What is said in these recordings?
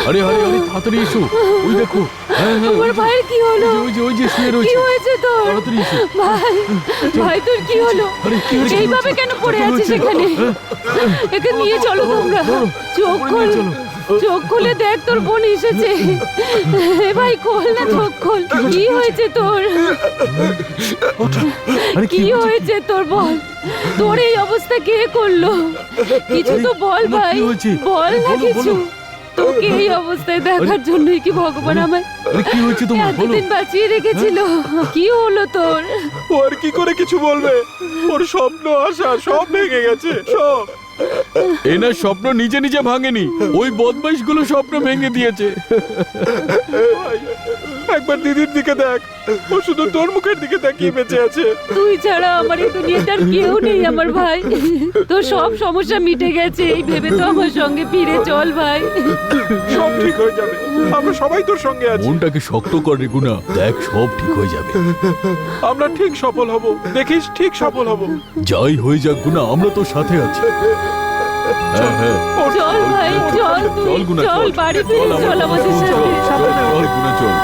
আরে আরে আরে তাড়াতাড়ি এসো, ওই দেখো। আমার ভাইয়ের কি হলো? ওই যে শুয়ে রয়েছে। কি হয়েছে তোর? তাড়াতাড়ি এসো। ভাই, ভাই তোর কি হলো? আরে কি হয়েছে? এইভাবে কেন পড়ে আছিস এখানে? একে নিয়ে চলো তোমরা। চোখ খোল, চোখ খুলে দেখ তোর বোন এসেছে। এ ভাই খোল না, চোখ খোল। কি হয়েছে তোর? কি হয়েছে তোর? বল, তোর এই অবস্থা কে করলো? কিছু তো বল ভাই, বল না কিছু। তোকে এই অবস্থায় দেখার জন্যই কি ভগবান আমায় কি হয়েছে তোমার? বলো। এতদিন বাঁচিয়ে রেখেছিল? কি হলো তোর? ও আর কি করে কিছু বলবে? ওর স্বপ্ন আশা সব ভেঙে গেছে, সব। এনার স্বপ্ন নিজে নিজে ভাঙেনি, ওই বদমাইশগুলো স্বপ্ন ভেঙে দিয়েছে। ভাই, একবার দিদির দিকে দেখ, ও শুধু তোর মুখের দিকে তাকিয়ে বেঁচে আছে। তুই ছাড়া আমার এই দুনিয়াটার কেউ নেই আমার ভাই। তোর সব সমস্যা মিটে গেছে এই ভেবে তো আমার সঙ্গে ফিরে চল ভাই। সব ঠিক হয়ে যাবে, আমরা সবাই তোর সঙ্গে আছি। মনটাকে শক্ত কর রে গুনা, দেখ সব ঠিক হয়ে যাবে। আমরা ঠিক সফল হব, দেখিস ঠিক সফল হব। যাই হয়ে যাক গুনা, আমরা তোর সাথে আছি। হ্যাঁ হ্যাঁ চল ভাই, চল তুই, চল গুনা, চল বাড়ি ফিরে চল আমাদের সাথে। চল গুনা, চল।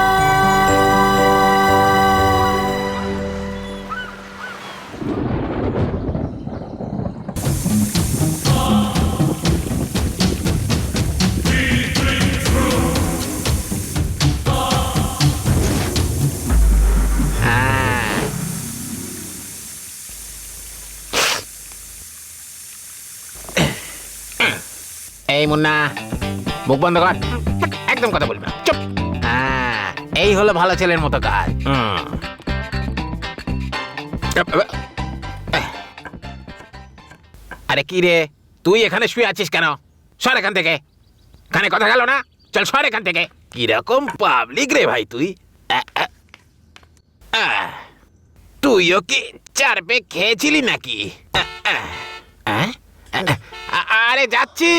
এই মুন্না, মুখ বন্ধ কর, একদম কথা বলবি না, চুপ। এই হলো ভালো ছেলের মতো কাজ। আরে কি রে, তুই এখানে শুয়ে আছিস কেন? সর এখান থেকে, কানে কথা গেল না? চল সর এখান থেকে। কিরকম পাবলিক রে ভাই তুই? তুইও কি চার পেগ খেয়েছিলি নাকি? আরে যাচ্ছি।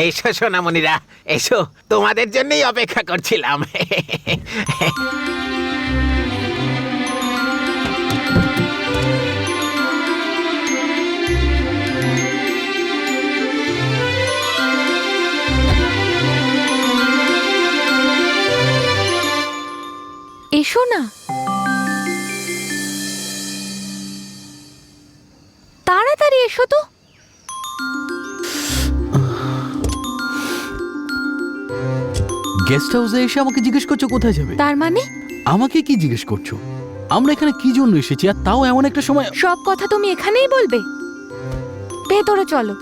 এসো সোনামণিরা, এসো, তোমাদের জন্যই অপেক্ষা করছিলাম। এসো না, তাড়াতাড়ি এসো তো। গেস্ট হাউসে এসে আমাকে জিজ্ঞেস করছো কোথায় যাবে? তার মানে আমাকে কি জিজ্ঞেস করছো? আমরা এখানে কি জন্য এসেছি, আর তাও এমন একটা সময়? সব কথা তুমি এখানেই বলবে? ভেতরে চলো।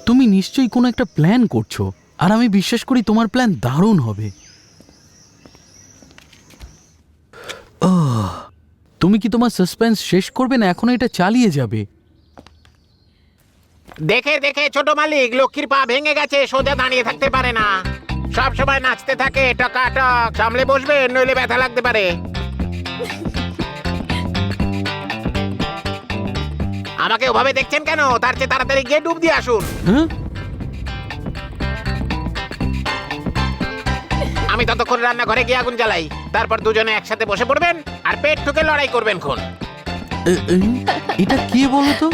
তুমি নিশ্চয়ই কোনো একটা প্ল্যান করছো, আর আমি বিশ্বাস করি তোমার প্ল্যান দারুণ হবে। তুমি কি তোমার সাসপেন্স শেষ করবে না এখনো এটা চালিয়ে যাবে? দেখে দেখে ছোট মালিক লক্ষ্মীর পা ভেঙে গেছে, সোজা দাঁড়িয়ে থাকতে পারে না, সব সময় নাচতে থাকে টকাটক। সামলে বসবে, নইলে ব্যথা লাগতে পারে। আমাকে ওভাবে দেখছেন কেন? তার চেয়ে তাড়াতাড়ি গিয়ে ডুব দিয়ে আসুন। হ্যাঁ, আমি ততক্ষণ রান্নাঘরে গিয়ে আগুন জ্বালাই, তারপর দুজনে একসাথে বসে পড়বেন আর পেট ঠুকে লড়াই করবেন খুন। এটা কি বলো তো?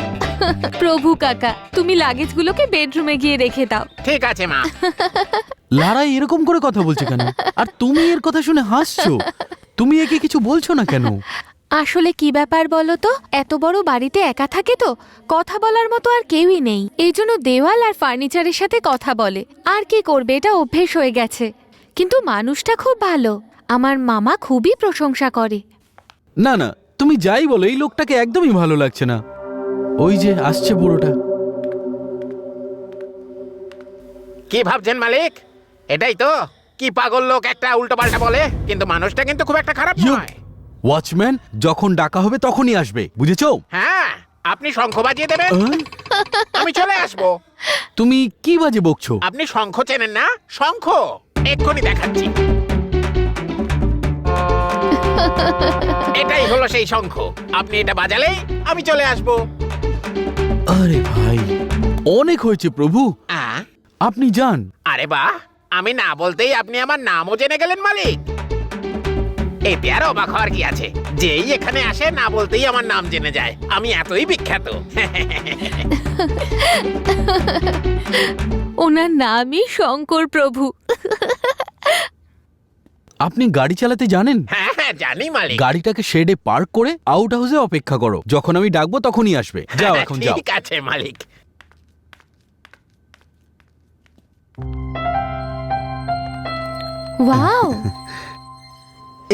প্রভু কাকা, তুমি লাগেজগুলোকে বেডরুমে গিয়ে রেখে দাও। ঠিক আছে মা। লারাই এরকম করে কথা বলছে কেন? আর তুমি এর কথা শুনে হাসছো, তুমি একে কিছু বলছো না কেন? আসলে কি ব্যাপার বলো তো, এত বড় বাড়িতে একা থাকে তো, কথা বলার মতো আর কেউই নেই, এই জন্য দেওয়াল আর ফার্নিচারের সাথে কথা বলে। আর কি করবে, এটা অভ্যেস হয়ে গেছে। কিন্তু মানুষটা খুব ভালো, আমার মামা খুবই প্রশংসা করে। না না, তুমি যাই বলো, এই লোকটাকে একদমই ভালো লাগছে না। ওই যে আসছে বুড়োটা। কি ভাবছেন মালিক? এটাই তো, কি পাগল লোক একটা, উল্টো পাল্টা বলে, কিন্তু মানুষটা কিন্তু খুব একটা খারাপ নয়। ওয়াচম্যান, যখন ডাকা হবে তখনই আসবে, বুঝেছো? হ্যাঁ, আপনি শঙ্খ বাজিয়ে দেবেন, আমি চলে আসবো। তুমি কি বাজে বকছো? আপনি শঙ্খ চেনেন না? শঙ্খ এক্ষুনি দেখাচ্ছি। এটাই হলো সেই শঙ্খ, আপনি এটা বাজালেই আমি চলে আসবো। আরে ভাই, অনেক হয়েছে প্রভু, আপনি যান। আরে বাহ, আমি না বলতেই আপনি আমার নামও জেনে গেলেন মালিক। এতে আর অবাক হওয়ার কি আছে? যেই এখানে আসে না বলতেই আমার নাম জেনে যায়। আমি এতই বিখ্যাত। ওনার নামই শঙ্কর প্রভু। আপনি গাড়ি চালাতে জানেন? হ্যাঁ হ্যাঁ জানি মালিক। গাড়িটাকে শেডে পার্ক করে আউট হাউসে অপেক্ষা করো, যখন আমি ডাকবো তখনই আসবে। যাও এখন যাও। ঠিক আছে মালিক। ওয়াও,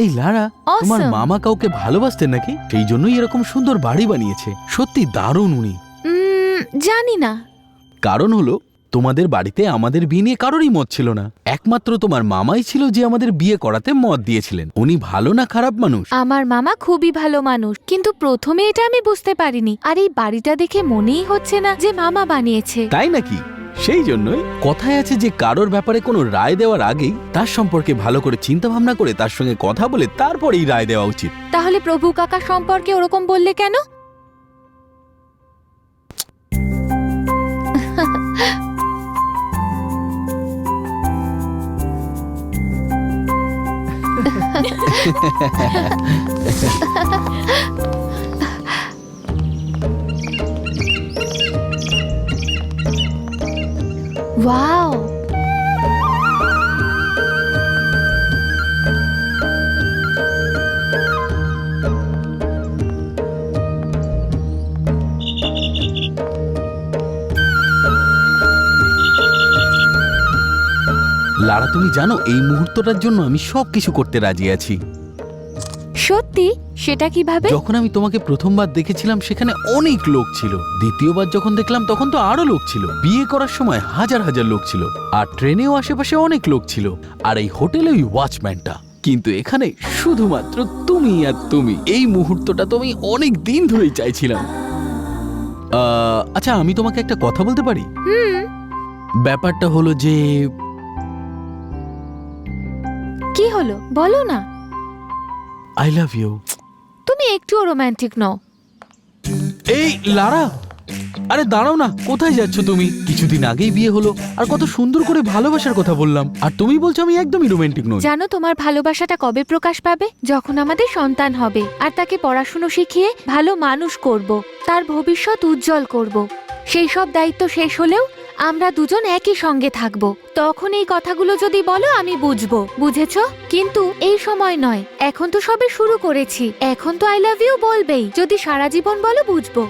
এই লারা, তোমার Awesome! মামা কাউকে ভালোবাসতেন নাকি? সেই জন্যই এরকম সুন্দর বাড়ি বানিয়েছে। সত্যি দারুণ উনি। জানি না। কারণ হলো তোমাদের বাড়িতে আমাদের বিয়ে নিয়ে কারোরই মত ছিল না। একমাত্র তোমার মামাই ছিল যে আমাদের বিয়ে করাতে মত দিয়েছিলেন। উনি ভালো না খারাপ মানুষ? আমার মামা খুবই ভালো মানুষ, কিন্তু প্রথমে এটা আমি বুঝতে পারিনি। আর এই বাড়িটা দেখে মনেই হচ্ছে না যে মামা বানিয়েছে। তাই নাকি? সেই জন্যই কথায় আছে যে কারোর ব্যাপারে কোনো রায় দেওয়ার আগেই তার সম্পর্কে ভালো করে চিন্তা ভাবনা করে তার সঙ্গে কথা বলে তারপরেই রায় দেওয়া উচিত। তাহলে প্রভু কাকা সম্পর্কে ওরকম বললে কেন? ওয়াও, লারা, তুমি জানো এই মুহূর্তটার জন্য আমি সবকিছু করতে রাজি আছি। সত্যি? সেটা কিভাবে? যখন আমি তোমাকে প্রথমবার দেখেছিলাম সেখানে অনেক লোক ছিল। দ্বিতীয়বার যখন দেখলাম তখন তো আরো লোক ছিল। বিয়ে করার সময় হাজার হাজার লোক ছিল। আর ট্রেনেও আশেপাশে অনেক লোক ছিল। আর এই হোটেলে ওই ওয়াচম্যানটা। কিন্তু এখানে শুধুমাত্র তুমি আর তুমি। এই মুহূর্তটা তো আমি অনেক দিন ধরেই চাইছিলাম। আচ্ছা, আমি তোমাকে একটা কথা বলতে পারি? ব্যাপারটা হলো যে কি হলো বলো না। I love you. তুমি একটুও রোমান্টিক নও। এই লারা, আরে দাঁড়াও না, কোথায় যাচ্ছ তুমি? কিছুদিন আগেই বিয়ে হলো আর কত সুন্দর করে ভালোবাসার কথা বললাম, আর তুমি বলছো আমি একদমই রোমান্টিক নই। জানো তোমার ভালোবাসাটা কবে প্রকাশ পাবে? যখন আমাদের সন্তান হবে আর তাকে পড়াশুনো শিখিয়ে ভালো মানুষ করব, তার ভবিষ্যৎ উজ্জ্বল করব। সেই সব দায়িত্ব শেষ হলেও আমরা দুজন একই সঙ্গে থাকব। তখন এই কথাগুলো যদি বলো আমি বুঝবো, বুঝেছো? কিন্তু এই সময় নয়, এখন তো সবে শুরু করেছি। এখন তো আই লাভ ইউ বলবেই। যদি সারা জীবন বলো বুঝবো।